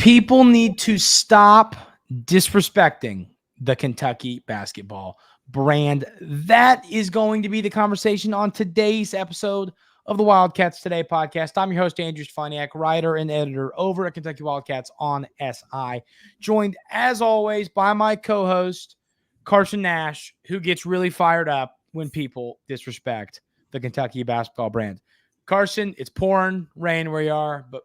People need to stop disrespecting the Kentucky basketball brand. That is going to be the conversation on today's episode of the Wildcats Today Podcast. I'm your host, Andrew Stefaniak, writer and editor over at Kentucky Wildcats on SI, joined as always by my co-host, Carson Nash, who gets really fired up when people disrespect the Kentucky basketball brand. Carson, it's pouring rain where you are, but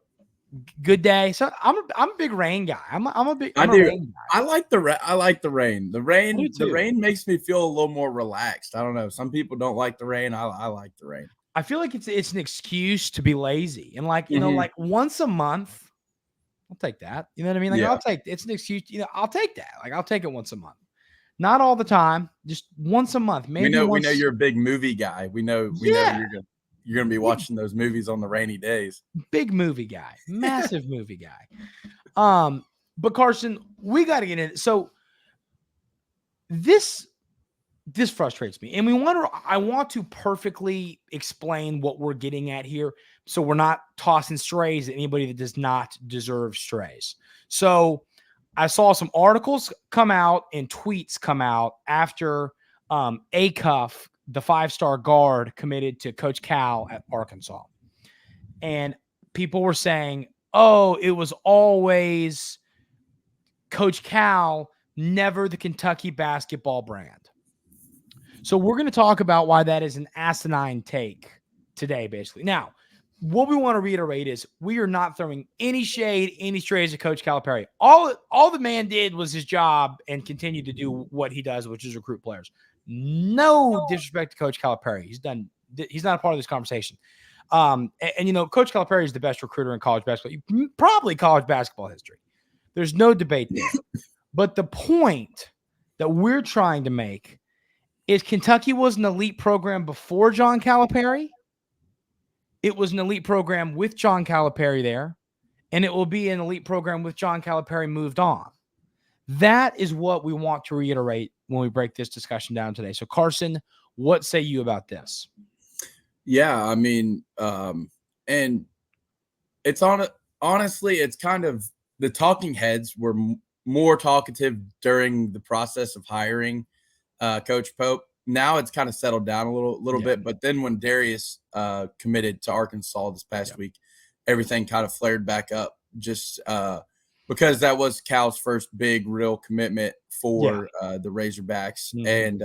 good day. So I'm a big rain guy. I'm a rain guy. I like the rain. The rain makes me feel a little more relaxed. I don't know. Some people don't like the rain. I like the rain. I feel like it's an excuse to be lazy. And like, you know, like once a month, I'll take that. You know what I mean? Like it's an excuse, I'll take that. Like I'll take it once a month. Not all the time, just once a month. Maybe we know you're a big movie guy. We know you're gonna be watching those movies on the rainy days. Big movie guy, massive movie guy. But Carson, we got to get in. So this frustrates me, and I want to perfectly explain what we're getting at here, so we're not tossing strays at anybody that does not deserve strays. So I saw some articles come out and tweets come out after Acuff, the 5-star guard, committed to Coach Cal at Arkansas. And people were saying, oh, it was always Coach Cal, never the Kentucky basketball brand. So we're going to talk about why that is an asinine take today, basically. Now, what we want to reiterate is we are not throwing any shade, any strays at Coach Calipari. All the man did was his job and continued to do what he does, which is recruit players. No disrespect to Coach Calipari. He's not a part of this conversation. And Coach Calipari is the best recruiter in college basketball, probably college basketball history. There's no debate there. But the point that we're trying to make is Kentucky was an elite program before John Calipari. It was an elite program with John Calipari there, and it will be an elite program with John Calipari moved on. That is what we want to reiterate when we break this discussion down today. So, Carson, what say you about this? Yeah, I mean, and it's honestly, it's kind of the talking heads were more talkative during the process of hiring Coach Pope. Now it's kind of settled down a little bit, but then when Darius committed to Arkansas this past week, everything kind of flared back up just because that was Cal's first big real commitment for the Razorbacks. And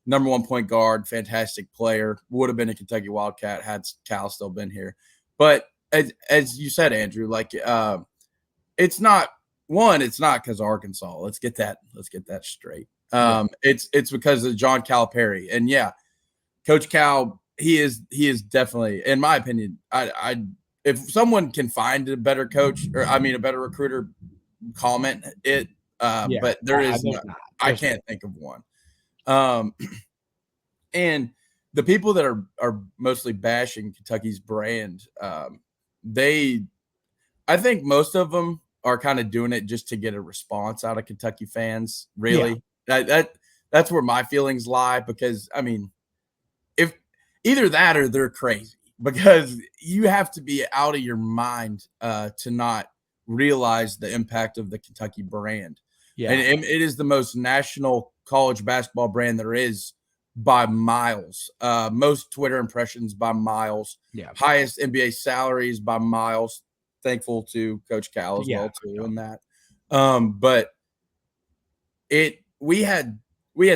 number one point guard, fantastic player, would have been a Kentucky Wildcat had Cal still been here. But as you said, Andrew, like it's not because of Arkansas. Let's get that straight. It's because of John Calipari. And Coach Cal, he is definitely, in my opinion, I if someone can find a better coach a better recruiter, comment it. But I can't think of one. And the people that are mostly bashing Kentucky's brand, I think most of them are kind of doing it just to get a response out of Kentucky fans, really. That's where my feelings lie, because if either that or they're crazy, because you have to be out of your mind to not realize the impact of the Kentucky brand. And it is the most national college basketball brand there is by miles. Most Twitter impressions by miles. Highest NBA salaries by miles. Thankful to Coach Cal as well too in that. But we had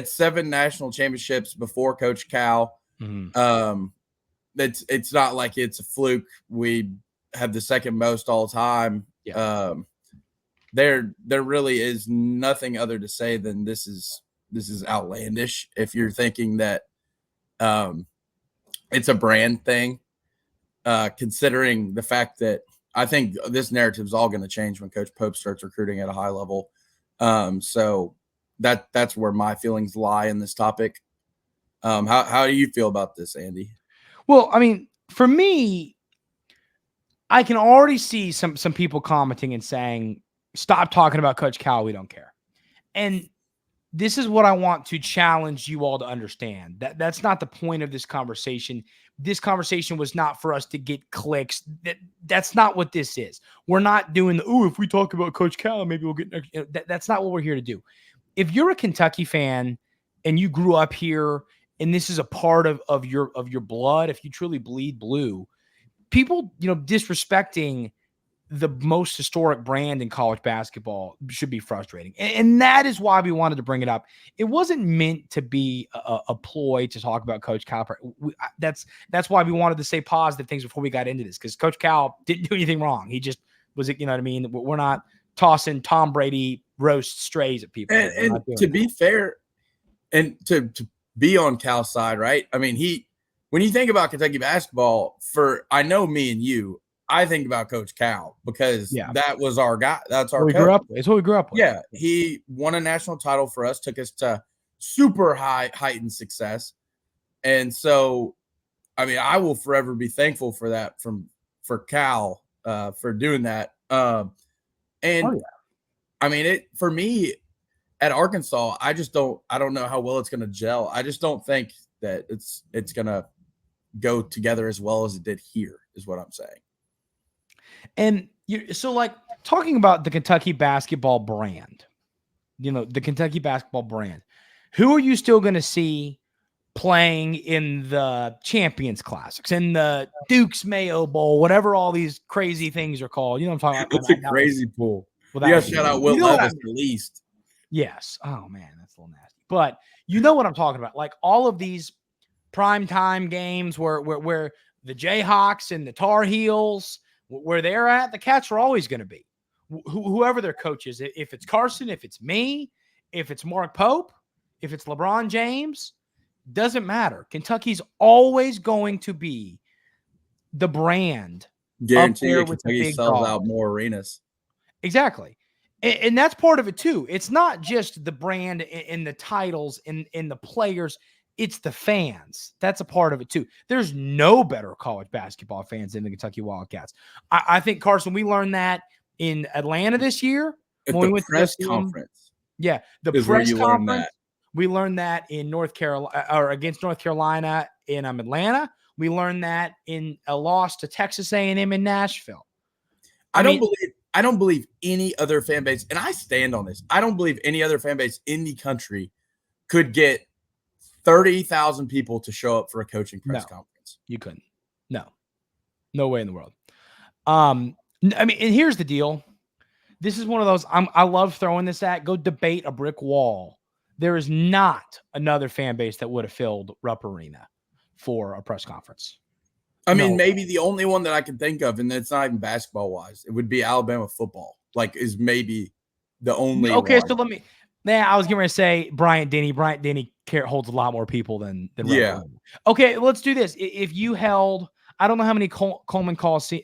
7 national championships before Coach Cal. It's not like it's a fluke. We have the second most all time. There really is nothing other to say than this is outlandish. If you're thinking that it's a brand thing, considering the fact that I think this narrative is all going to change when Coach Pope starts recruiting at a high level. So that's where my feelings lie in this topic. How do you feel about this, Andy? Well, for me, I can already see some people commenting and saying, stop talking about Coach Cal. We don't care. And this is what I want to challenge you all to understand. That's not the point of this conversation. this conversation was not for us to get clicks. That's not what this is. We're not doing if we talk about Coach Cal, maybe we'll get that's not what we're here to do. If you're a Kentucky fan and you grew up here and this is a part of your blood, if you truly bleed blue, people, disrespecting the most historic brand in college basketball should be frustrating. And that is why we wanted to bring it up. It wasn't meant to be a ploy to talk about Coach Calipari. That's why we wanted to say positive things before we got into this, because Coach Cal didn't do anything wrong. He just was, you know what I mean? We're not tossing Tom Brady roast strays at people. And to be fair, and to be on Cal's side, right? I mean, when you think about Kentucky basketball, I know me and you, I think about Coach Cal because that was our guy. That's our coach. It's what we grew up with. Yeah, he won a national title for us, took us to super heightened success. And so, I mean, I will forever be thankful for that for Cal for doing that. I mean, for me at Arkansas, I don't know how well it's going to gel. I just don't think that it's going to go together as well as it did here, is what I'm saying. And so, like, talking about the Kentucky basketball brand, the Kentucky basketball brand, who are you still going to see playing in the Champions Classics, in the Duke's Mayo Bowl, whatever all these crazy things are called? You know what I'm talking about? It's a crazy pool. You got to shout out Will Levis at least. Yes. Oh, man, that's a little nasty. But you know what I'm talking about. Like, all of these primetime games where the Jayhawks and the Tar Heels, where they're at, the Cats are always going to be. Whoever their coach is, if it's Carson, if it's me, if it's Mark Pope, if it's LeBron James, doesn't matter. Kentucky's always going to be the brand. Guarantee you Kentucky sells out more arenas. Exactly. And that's part of it too. It's not just the brand and the titles and the players. It's the fans. That's a part of it too. There's no better college basketball fans than the Kentucky Wildcats. I think, Carson, we learned that in Atlanta this year. At when the press conference. Yeah, the press conference. We learned that in North Carolina, or against North Carolina in Atlanta. We learned that in a loss to Texas A&M in Nashville. I don't believe any other fan base, and I stand on this. I don't believe any other fan base in the country could get 30,000 people to show up for a coaching press conference. You couldn't. No way in the world. I mean, and here's the deal. This is one of those, I love throwing this at. Go debate a brick wall. There is not another fan base that would have filled Rupp Arena for a press conference. I mean, maybe the only one that I can think of, and it's not even basketball wise, it would be Alabama football. Like, is maybe the only. Okay, one. So let me. I was going to say Bryant Denny. Bryant Denny holds a lot more people than yeah. Okay, let's do this. If you held, I don't know how many Coleman Coliseum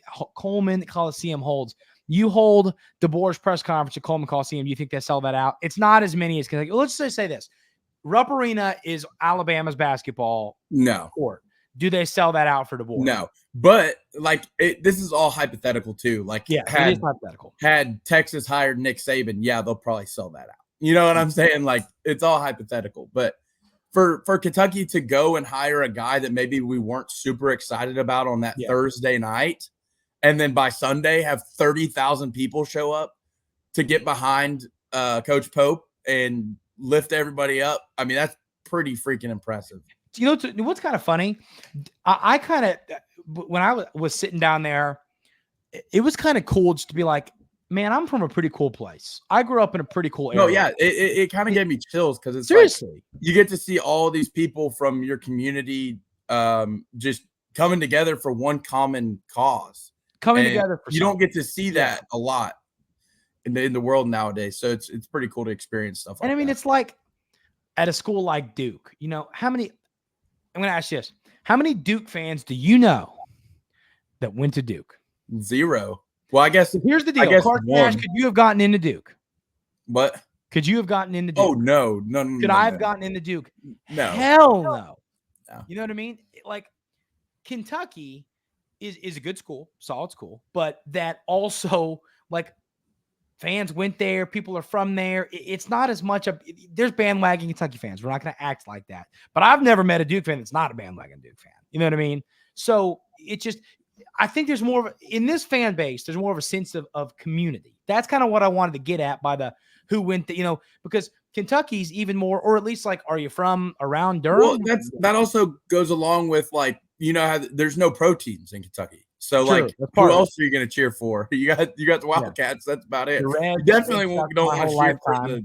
holds. You hold DeBoer's press conference at Coleman Coliseum. Do you think they sell that out? It's not as many as Kentucky. Let's just say this: Rupp Arena is Alabama's basketball court. Do they sell that out for DeBoer? No, but like this is all hypothetical too. Like, it is hypothetical. Had Texas hired Nick Saban, they'll probably sell that out. You know what I'm saying? Like, it's all hypothetical. But for Kentucky to go and hire a guy that maybe we weren't super excited about on that Thursday night, and then by Sunday have 30,000 people show up to get behind Coach Pope and lift everybody up, I mean, that's pretty freaking impressive. You know what's kind of funny? I kind of, when I was sitting down there, it was kind of cool just to be like, man, I'm from a pretty cool place. I grew up in a pretty cool area. No, yeah, it kind of gave me chills because it's seriously, like, you get to see all these people from your community just coming together for one common cause. Together for you don't get to see that a lot in the world nowadays. So it's pretty cool to experience stuff like that. And I mean, it's like at a school like Duke, how many, I'm going to ask you this. How many Duke fans do you know that went to Duke? Zero. Well, I guess here's the deal. Carson Nash, could you have gotten into Duke? What? Could you have gotten into Duke? Oh, no. Could I have gotten into Duke? No. Hell no. You know what I mean? Like, Kentucky is a good school, solid school, but that also, like, fans went there. People are from there. It's not as much there's bandwagon Kentucky fans. We're not going to act like that. But I've never met a Duke fan that's not a bandwagon Duke fan. You know what I mean? So it just, I think there's more of in this fan base, there's more of a sense of community. That's kind of what I wanted to get at by the who went, because Kentucky's even more, or at least like, are you from around Durham? Well, that also goes along with like, how there's no pro teams in Kentucky. So True, like, who else are you going to cheer for? You got the Wildcats. Yeah. That's about it. You definitely don't want to cheer for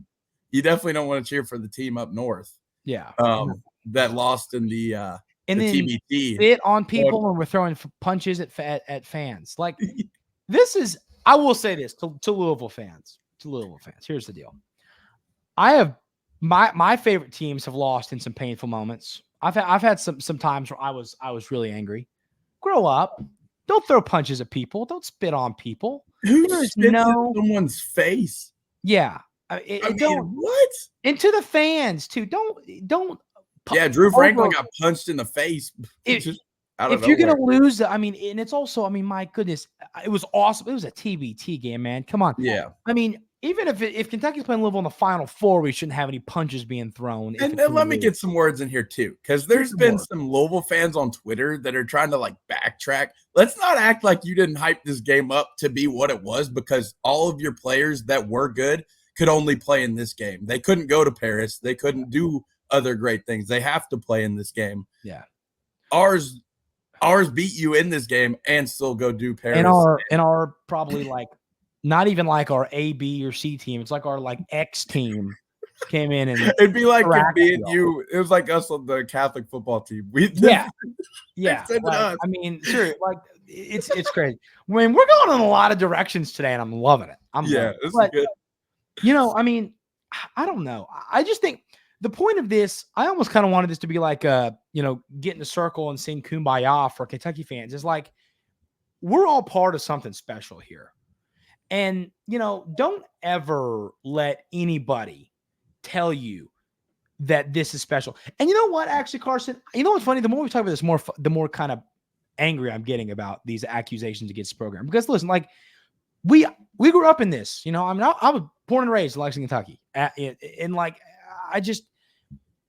you definitely don't want to cheer for the team up north. Yeah. That lost in the and the then TBT. Spit on people when we're throwing punches at fans. Like this is, I will say this to Louisville fans. Here's the deal. I have my favorite teams have lost in some painful moments. I've had some times where I was really angry. Grow up. Don't throw punches at people. Don't spit on people. Who spits in someone's face? Yeah. What? And to the fans too. Don't. Yeah, Drew Franklin got punched in the face. If you're gonna lose, and it's also, my goodness, it was awesome. It was a TBT game, man. Come on. Yeah. Even if Kentucky's playing Louisville in the Final Four, we shouldn't have any punches being thrown. And let me get some words in here too, because there's been some Louisville fans on Twitter that are trying to like backtrack. Let's not act like you didn't hype this game up to be what it was, because all of your players that were good could only play in this game. They couldn't go to Paris. They couldn't do other great things. They have to play in this game. Yeah. Ours beat you in this game and still go do Paris. And our probably like not even like our A, B, or C team. It's like our like X team came in and it'd be like it being you. It was like us on the Catholic football team. Yeah. Like, sure. Like it's crazy. We're going in a lot of directions today, and I'm loving it. This is good. I don't know. I just think the point of this, I almost kind of wanted this to be like get in a circle and sing Kumbaya for Kentucky fans. Is like we're all part of something special here. And, don't ever let anybody tell you that this is special. And you know what, actually, Carson, what's funny? The more we talk about this, the more kind of angry I'm getting about these accusations against the program. Because listen, like we grew up in this, I was born and raised in Lexington, Kentucky. And like,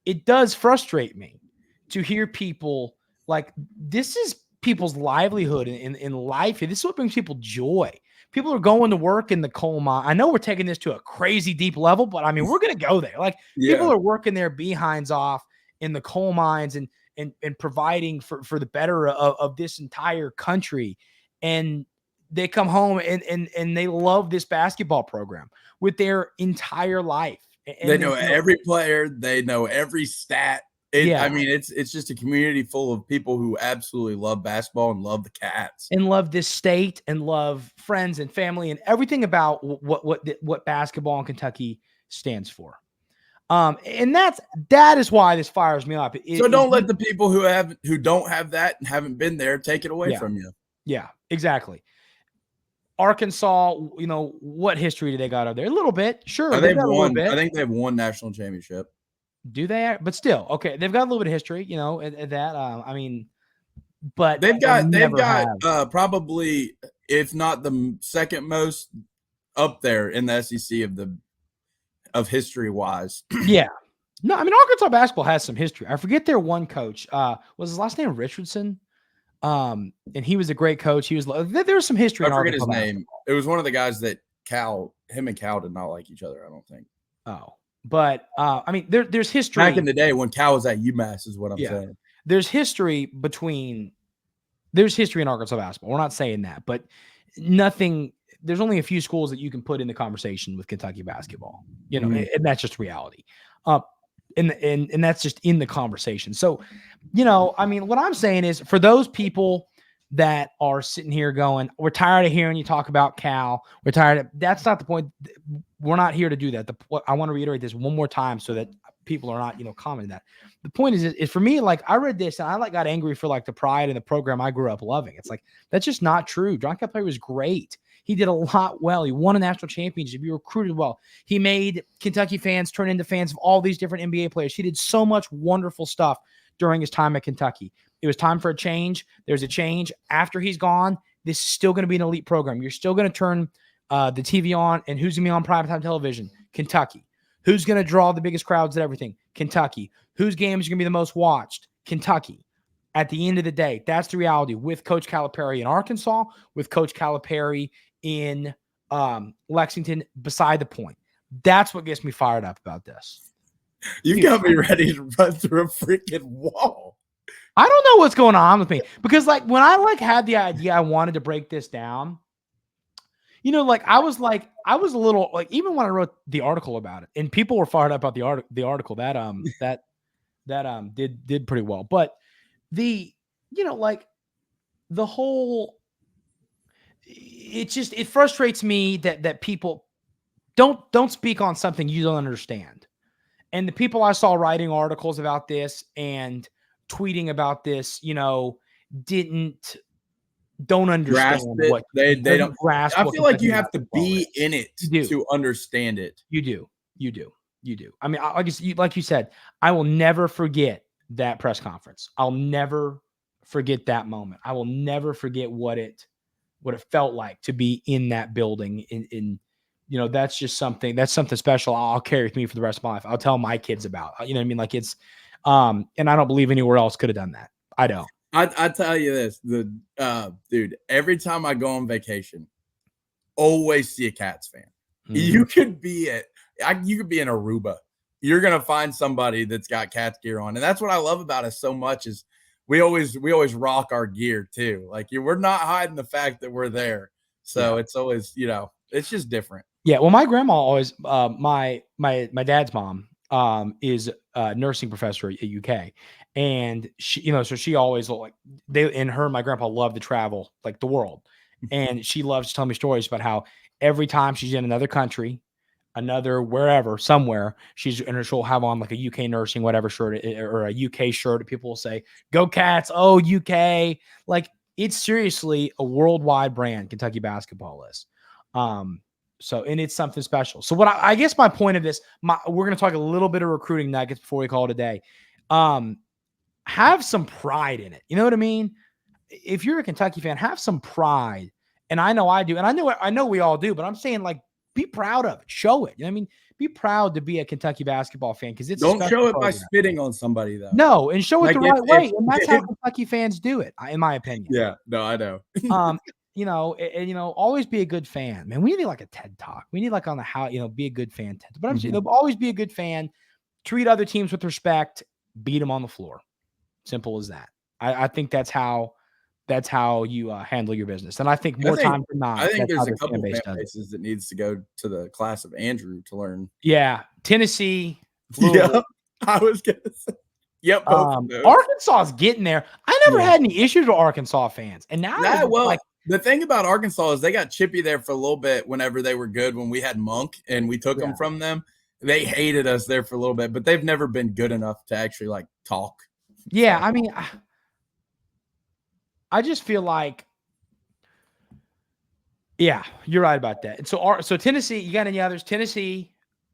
it does frustrate me to hear people like, this is people's livelihood in life. This is what brings people joy. People are going to work in the coal mine. I know we're taking this to a crazy deep level, but we're going to go there. Like people are working their behinds off in the coal mines and providing for the better of this entire country. And they come home and they love this basketball program with their entire life. And they know every player. They know every stat. It's just a community full of people who absolutely love basketball and love the Cats and love this state and love friends and family and everything about what basketball in Kentucky stands for. And that is why this fires me up. So don't let the people who don't have that and haven't been there take it away from you. Yeah, exactly. Arkansas, what history do they got over there? A little bit, sure. I think they've won national championship. Do they? But still, okay. They've got a little bit of history, at that. But they've got probably, if not the second most, up there in the SEC of history wise. Yeah. No, Arkansas basketball has some history. I forget their one coach. Was his last name Richardson? And he was a great coach. There's some history. I forget his name. It was one of the guys that him and Cal did not like each other, I don't think. Oh. But there's history back in the day when Cal was at UMass, is what I'm saying. There's history in Arkansas basketball. We're not saying that, but nothing. There's only a few schools that you can put in the conversation with Kentucky basketball, and that's just reality. And that's just in the conversation. So, what I'm saying is for those people that are sitting here going, we're tired of hearing you talk about Cal. We're tired of, that's not the point. We're not here to do that. I want to reiterate this one more time so that people are not, commenting that. The point is for me, like I read this and I got angry for like the pride in the program I grew up loving. It's like, that's just not true. John Calipari was great. He did a lot well. He won a national championship. He recruited well. He made Kentucky fans turn into fans of all these different NBA players. He did so much wonderful stuff during his time at Kentucky. It was time for a change. There's a change. After he's gone, this is still going to be an elite program. You're still going to turn the TV on, and who's going to be on primetime television? Kentucky. Who's going to draw the biggest crowds and everything? Kentucky. Whose games are going to be the most watched? Kentucky. At the end of the day, that's the reality with Coach Calipari in Arkansas, with Coach Calipari in Lexington. Beside the point. That's what gets me fired up about this. You got me ready to run through a freaking wall. I don't know what's going on with me because when I had the idea I wanted to break this down, I was a little even when I wrote the article about it and people were fired up about the article that did pretty well. But the whole, it frustrates me that people don't speak on something you don't understand. And the people I saw writing articles about this and tweeting about this, don't understand what they don't grasp. I feel like you have to be in it to understand it. You do. I mean, like you said, I will never forget that press conference. I'll never forget that moment. I will never forget what it felt like to be in that building. That's just something special I'll carry with me for the rest of my life. I'll tell my kids about, you know what I mean? Like it's, and I don't believe anywhere else could have done that. I don't. I tell you this, dude, every time I go on vacation, always see a Cats fan. Mm-hmm. You could be in Aruba. You're going to find somebody that's got Cats gear on. And that's what I love about us so much is we always rock our gear too. Like we're not hiding the fact that we're there. So It's always, it's just different. Yeah. Well, my grandma always, my dad's mom, is a nursing professor at UK, and she, so she always my grandpa loved to travel like the world, and she loves to tell me stories about how every time she's in another country, wherever, somewhere, she'll have on like a UK nursing whatever shirt or a UK shirt. And people will say, "Go Cats!" Oh, UK! Like it's seriously a worldwide brand. Kentucky basketball is. So, and it's something special. So what I guess my point of this, we're going to talk a little bit of recruiting nuggets before we call it a day. Have some pride in it. You know what I mean? If you're a Kentucky fan, have some pride. And I know I do. And I know we all do, but I'm saying be proud of it. Show it. You know what I mean? Be proud to be a Kentucky basketball fan because it's don't show it by spitting on somebody though. No, and show it the right way. And that's how Kentucky fans do it, in my opinion. Yeah, no, I know. Always be a good fan, man. We need like a TED talk. We need on the how, be a good fan. But I'm saying always be a good fan, treat other teams with respect, beat them on the floor. Simple as that. I think that's how you handle your business. And I think times than not, I think there's a couple fan bases that needs to go to the class of Andrew to learn. Yeah. Tennessee. Yeah. I was going to say. Yep. Arkansas is getting there. I never had any issues with Arkansas fans. And now the thing about Arkansas is they got chippy there for a little bit whenever they were good when we had Monk and we took them from them. They hated us there for a little bit, but they've never been good enough to actually talk. Yeah, I mean, I just feel like, yeah, you're right about that. And so Tennessee, you got any others? Tennessee,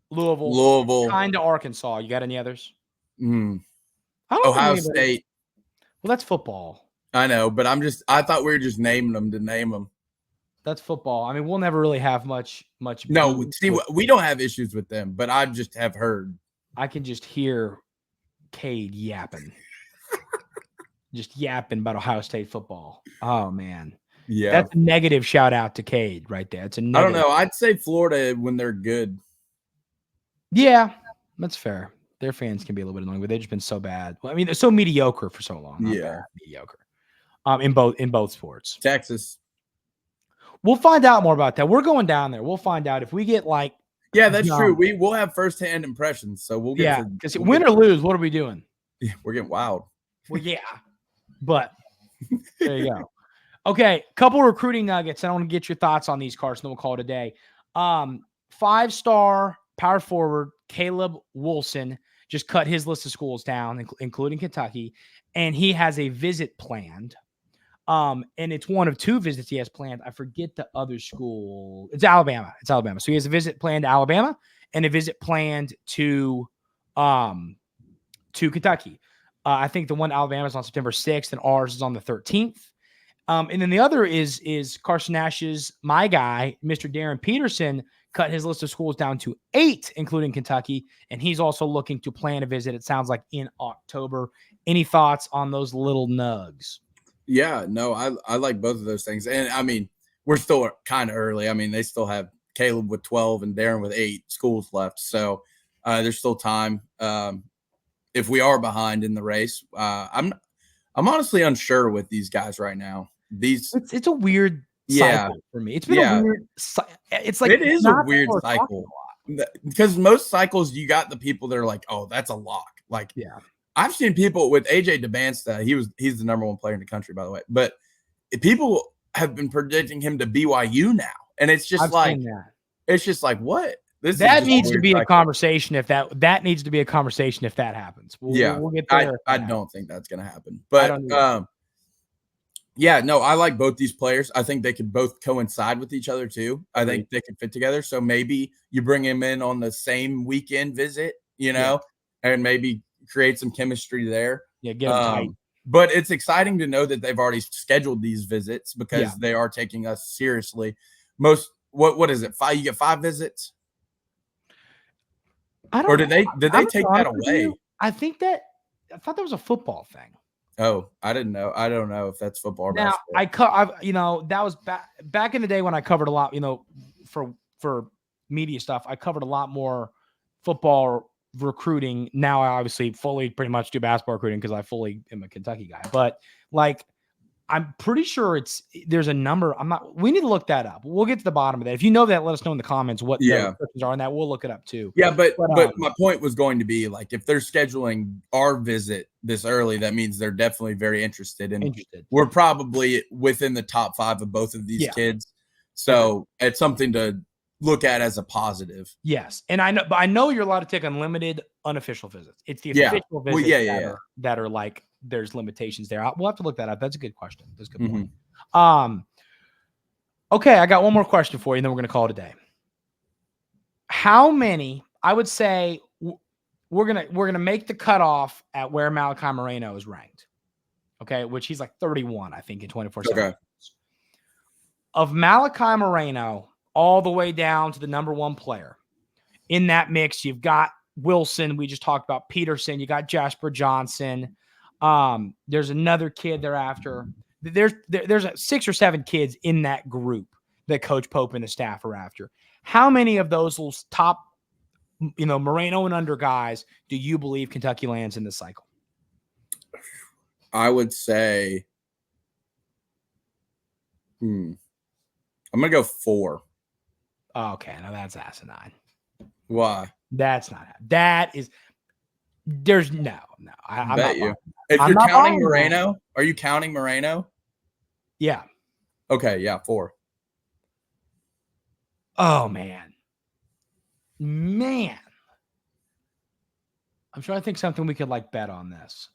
Louisville, kind of Arkansas. You got any others? Ohio State. Well, that's football. I know, but I thought we were just naming them to name them. That's football. I mean, we'll never really have much. No, see, we don't have issues with them, but I just have heard. I can just hear Cade yapping. Just yapping about Ohio State football. Oh, man. Yeah. That's a negative shout out to Cade right there. It's a negative. I don't know. I'd say Florida when they're good. Yeah, that's fair. Their fans can be a little bit annoying, but they've just been so bad. Well, I mean, they're so mediocre for so long. Mediocre. In both sports. Texas. We'll find out more about that. We're going down there. We'll find out if we get Yeah, that's true. We'll have firsthand impressions. So we'll get because win or lose, what are we doing? Yeah, we're getting wild. Well, yeah. But there you go. Okay, couple recruiting nuggets. I want to get your thoughts on these, Carson. Then we'll call it a day. 5-star power forward Caleb Wilson just cut his list of schools down, including Kentucky, and he has a visit planned. And it's one of 2 visits he has planned. I forget the other school. It's Alabama. So he has a visit planned to Alabama and a visit planned to Kentucky. I think the one Alabama is on September 6th and ours is on the 13th. And then the other is Carson Nash's, my guy, Mr. Darren Peterson, cut his list of schools down to 8, including Kentucky. And he's also looking to plan a visit, it sounds like, in October. Any thoughts on those little nugs? Yeah, no, I like both of those things. And I mean, we're still kind of early. I mean, they still have Caleb with 12 and Darren with 8 schools left. So there's still time. If we are behind in the race, I'm honestly unsure with these guys right now. It's a weird Yeah. cycle for me. It's been a weird it's like it is a weird people are talking cycle a lot. because most cycles you got the people that are like, oh, that's a lock. Like, Yeah. I've seen people with AJ DeBansta. He's the number 1 player in the country, by the way. But people have been predicting him to BYU now, and it's just it's just like what that needs to be a conversation. If that needs to be a conversation, if that happens, we'll get there. I don't think that's going to happen, but yeah, no, I like both these players. I think they could both coincide with each other too. I think they could fit together. So maybe you bring him in on the same weekend visit, and maybe create some chemistry there. Yeah, get them tight. But it's exciting to know that they've already scheduled these visits because they are taking us seriously. What is it? 5? You get 5 visits? I don't. Or did they take that away? I thought that was a football thing. Oh, I didn't know. I don't know if that's football or basketball. That was back in the day when I covered a lot, for media stuff. I covered a lot more football recruiting. Now I obviously fully pretty much do basketball recruiting because I fully am a Kentucky guy. But I'm pretty sure there's a number. We need to look that up. We'll get to the bottom of that. If you know that, let us know in the comments what the restrictions are on that. We'll look it up too. Yeah, but my point was going to be if they're scheduling our visit this early, that means they're definitely very interested. We're probably within the top 5 of both of these kids. So it's something to look at as a positive. Yes. And I know you're allowed to take unlimited unofficial visits. It's the official visits that are there's limitations there. We'll have to look that up. That's a good question. That's a good point. Okay, I got one more question for you, and then we're going to call it a day. How many? I would say we're gonna make the cutoff at where Malachi Moreno is ranked. Okay, which he's 31, I think, in 24/7. Okay. Of Malachi Moreno all the way down to the number 1 player in that mix, you've got Wilson. We just talked about Peterson. You got Jasper Johnson. There's another kid thereafter. There's 6 or 7 kids in that group that Coach Pope and the staff are after. How many of those top, Moreno and under guys do you believe Kentucky lands in this cycle? I would say, I'm gonna go 4. Okay, now that's asinine. Why? That's not. That is. There's no. I bet you. If you're counting Moreno, are you counting Moreno? Yeah. Okay. Yeah. 4. Oh man. I'm trying to think something we could bet on this,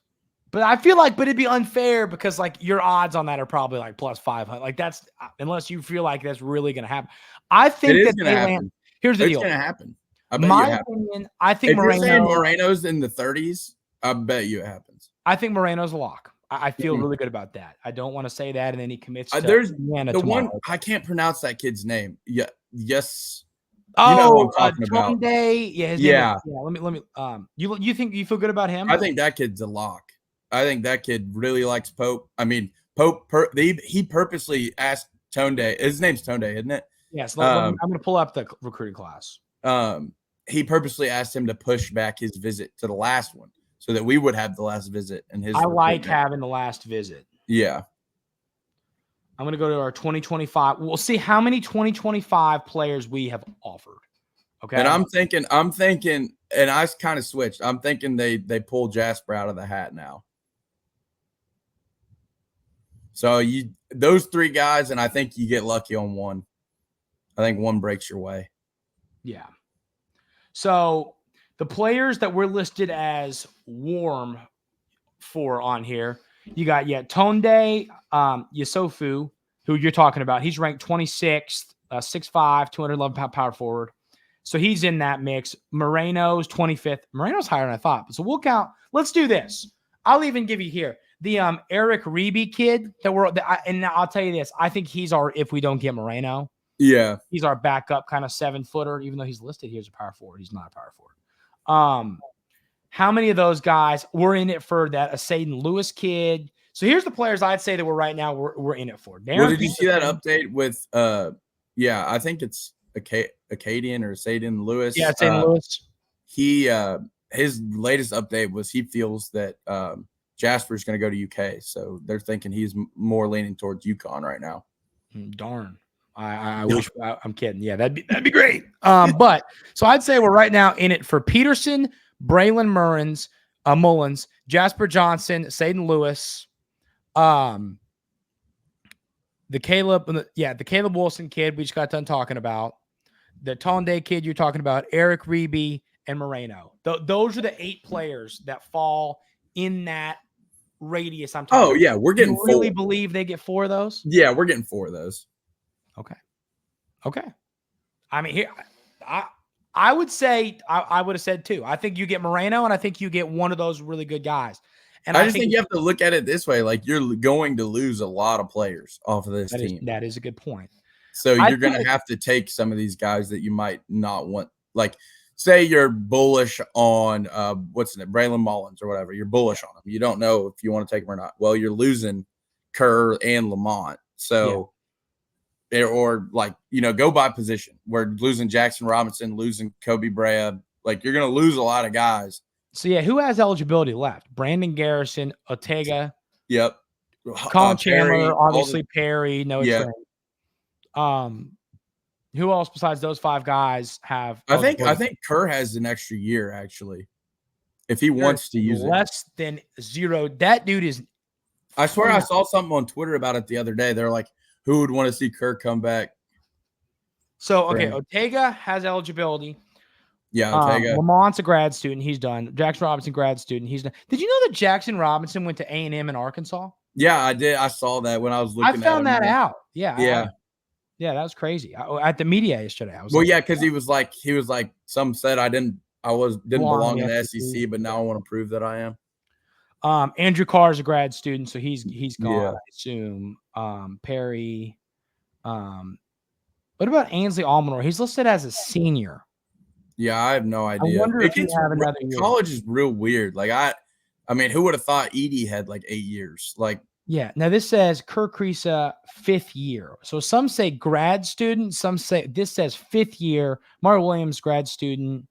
but I feel but it'd be unfair because your odds on that are probably plus 500. That's unless you feel that's really going to happen. I think it is going to happen. Here's the deal. It's going to happen. I bet My opinion, I think if you're saying Moreno's in the 30s, I bet you it happens. I think Moreno's a lock. I feel really good about that. I don't want to say that, and then he commits to there's Indiana the tomorrow. one I can't pronounce that kid's name. Yeah, yes. Oh, Tunde. Yeah. Let me. You think you feel good about him? I think that kid's a lock. I think that kid really likes Pope. I mean, Pope. He purposely asked Tunde. His name's Tunde, isn't it? Yes. I'm going to pull up the recruiting class. He purposely asked him to push back his visit to the last one so that we would have the last visit. And I like having the last visit. Yeah. I'm going to go to our 2025. We'll see how many 2025 players we have offered. Okay. And I'm thinking, and I kind of switched. I'm thinking they pull Jasper out of the hat now. So those 3 guys, and I think you get lucky on one. I think one breaks your way. Yeah. So the players that we're listed as warm for on here, you got Tunde Yusufu, who you're talking about. He's ranked 26th, 6'5", 211-pound power forward. So he's in that mix. Moreno's 25th. Moreno's higher than I thought. So we'll count. Let's do this. I'll even give you here the Eric Reeby kid and I'll tell you this. I think he's if we don't get Moreno. Yeah. He's our backup kind of 7-footer, even though he's listed here as a power forward. He's not a power forward. how many of those guys were in it for that? A Saden Lewis kid. So here's the players I'd say that we're right now we're in it for. Well, did you see that update with I think it's Acadian or Saden Lewis. Yeah, Saden Lewis. He his latest update was he feels that Jasper's going to go to UK, so they're thinking he's more leaning towards UConn right now. Darn. I wish I'm kidding. Yeah, that'd be great. But so I'd say we're right now in it for Peterson, Braylon Mullins, Jasper Johnson, Saden Lewis, the Caleb Wilson kid we just got done talking about, the Tonde kid you're talking about, Eric Reeby, and Moreno. Those are the 8 players that fall in that radius I'm talking about. Oh, yeah, we're getting you really believe they get 4 of those? Yeah, we're getting 4 of those. Okay. I mean, here, I would say I would have said 2. I think you get Moreno, and I think you get one of those really good guys. And I just think you have to look at it this way: like you're going to lose a lot of players off of this team. That is a good point. So you're going to have to take some of these guys that you might not want. Like, say you're bullish on Braylon Mullins or whatever. You're bullish on him. You don't know if you want to take him or not. Well, you're losing Kerr and Lamont. So. Yeah. Or go by position. We're losing Jackson Robinson, losing Kobe Brea. Like, you're going to lose a lot of guys. So, yeah, who has eligibility left? Brandon Garrison, Ortega. Yep. Colin Chandler, obviously Perry, Noah Trey. Who else besides those 5 guys have? I think Kerr has an extra year, actually, if he wants to use less than 0. That dude is. I swear I saw something on Twitter about it the other day. They're like, who would want to see Kerr come back? So, okay, Ortega has eligibility. Yeah, Ortega. Lamont's a grad student. He's done. Jackson Robinson, grad student. He's done. Did you know that Jackson Robinson went to A&M in Arkansas? Yeah, I did. I saw that when I was looking at it. I found that out. Yeah. Yeah. Yeah, that was crazy. At the media yesterday. I was because he was like, some said I didn't belong in the SEC, but now I want to prove that I am. Andrew Carr is a grad student, so he's gone, I assume. Perry. What about Ainsley Almanor? He's listed as a senior. Yeah, I have no idea. I wonder if you have another year. College is real weird. Like I mean, who would have thought Edie had like 8 years? Like, yeah. Now this says Kirk Creesa 5th year. So some say grad student, some say this says 5th year. Mario Williams grad student,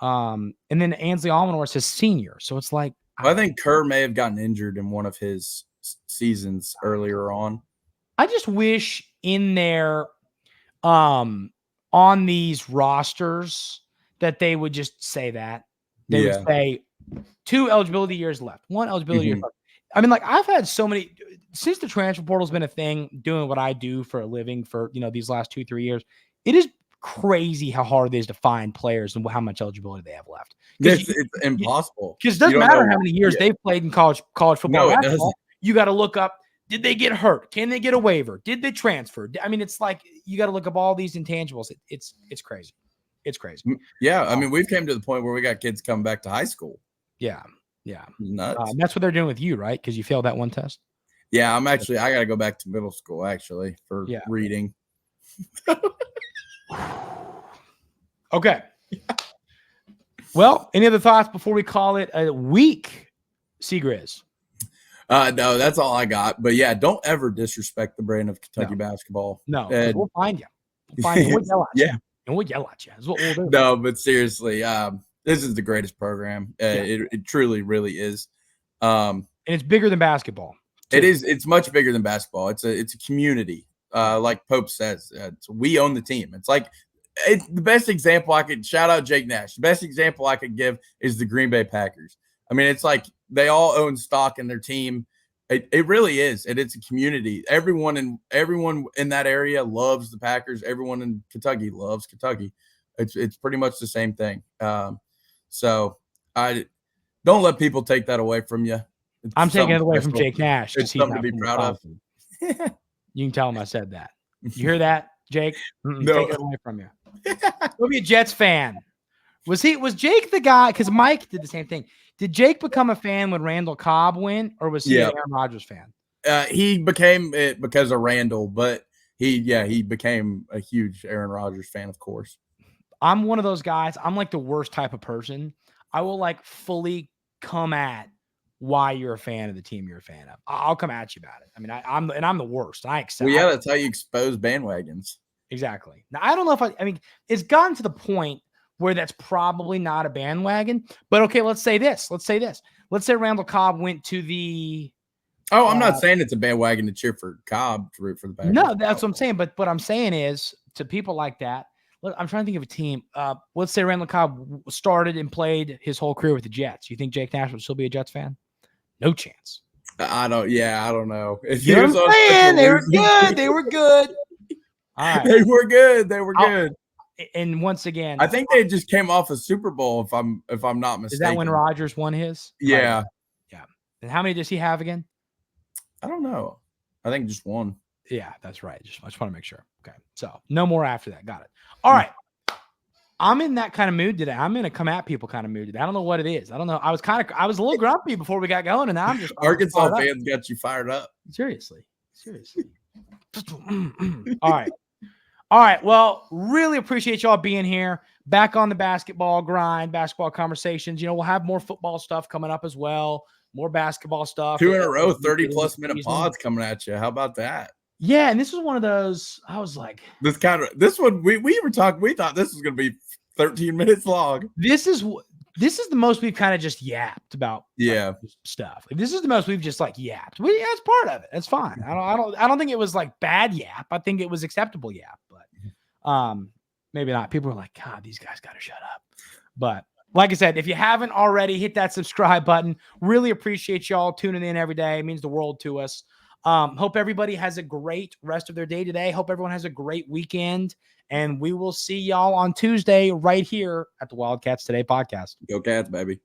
and then Ainsley Almanor says senior. So it's like I think Kerr may have gotten injured in one of his seasons earlier on. I just wish in there, on these rosters, that they would just say that. They would say 2 eligibility years left, 1 eligibility year left. I mean, like, I've had so many since the transfer portal has been a thing, doing what I do for a living for, these last 2-3 years. It is crazy how hard it is to find players and how much eligibility they have left. It's impossible. Because it doesn't matter how many years they've played in college football. No, it doesn't. You got to look up, did they get hurt? Can they get a waiver? Did they transfer? I mean, it's like you got to look up all these intangibles. It's crazy. It's crazy. Yeah, I mean, we've came to the point where we got kids coming back to high school. Yeah. Nuts. That's what they're doing with you, right? Because you failed that one test. Yeah, I got to go back to middle school actually for reading. Okay. Well, any other thoughts before we call it a week, Seagrizz? No, that's all I got. But yeah, don't ever disrespect the brand of Kentucky basketball. No, we'll find you. We'll yell at you. Yeah. And we'll yell at you. That's what we'll do. No, but seriously, this is the greatest program. It truly, really is. And it's bigger than basketball. It is. It's much bigger than basketball. It's a community. Like Pope says, we own the team. It's like the best example I could shout out Jake Nash. The best example I could give is the Green Bay Packers. I mean, it's like they all own stock in their team. It really is. It's a community. Everyone in that area loves the Packers. Everyone in Kentucky loves Kentucky. It's pretty much the same thing. So I don't let people take that away from you. I'm taking it away from Jake Nash. It's something to be proud of. You can tell him I said that. You hear that, Jake? No. Take it away from you. Go be a Jets fan. Was Jake the guy? Because Mike did the same thing. Did Jake become a fan when Randall Cobb went, or was he an Aaron Rodgers fan? He became it because of Randall, but he became a huge Aaron Rodgers fan, of course. I'm one of those guys. I'm like the worst type of person. I will like fully come at why you're a fan of the team you're a fan of. I'll come at you about it. I mean, I'm the worst. I accept. Well, yeah, that's how you expose bandwagons. Exactly. Now, I don't know if I mean, it's gotten to the point where that's probably not a bandwagon, but okay, let's say this. Let's say Randall Cobb went to the. Oh, I'm not saying it's a bandwagon to cheer for Cobb, to root for the Packers. No, that's what I'm saying. But what I'm saying is to people like that, look, I'm trying to think of a team. Let's say Randall Cobb started and played his whole career with the Jets. You think Jake Nash would still be a Jets fan? No chance. I don't know. If you know what I'm saying? They were good. They were good. All right. They were good. They were good. And once again, I think they just came off a Super Bowl, if I'm not mistaken. Is that when Rodgers won his? Yeah. Right. Yeah. And how many does he have again? I don't know. I think just one. Yeah, that's right. I just want to make sure. Okay. So no more after that. Got it. All right. I'm in that kind of mood today. I'm in a come at people kind of mood today. I don't know what it is. I don't know. I was a little grumpy before we got going, and now I'm just Arkansas fans got you fired up. Seriously. All right. Well, really appreciate y'all being here. Back on the basketball grind, basketball conversations. You know, we'll have more football stuff coming up as well. More basketball stuff. 2 in a row, 30+ minute pods coming at you. How about that? Yeah, and this was one of those. I was like, this one we were talking. We thought this was going to be 13 minutes long. This is the most we've kind of just yapped about. Yeah, stuff. This is the most we've just like yapped. That's part of it. That's fine. I don't think it was like bad yap. I think it was acceptable yap, but maybe not. People were like, God, these guys got to shut up. But like I said, if you haven't already, hit that subscribe button. Really appreciate y'all tuning in every day. It means the world to us. Hope everybody has a great rest of their day today. Hope everyone has a great weekend. And we will see y'all on Tuesday right here at the Wildcats Today podcast. Go Cats, baby.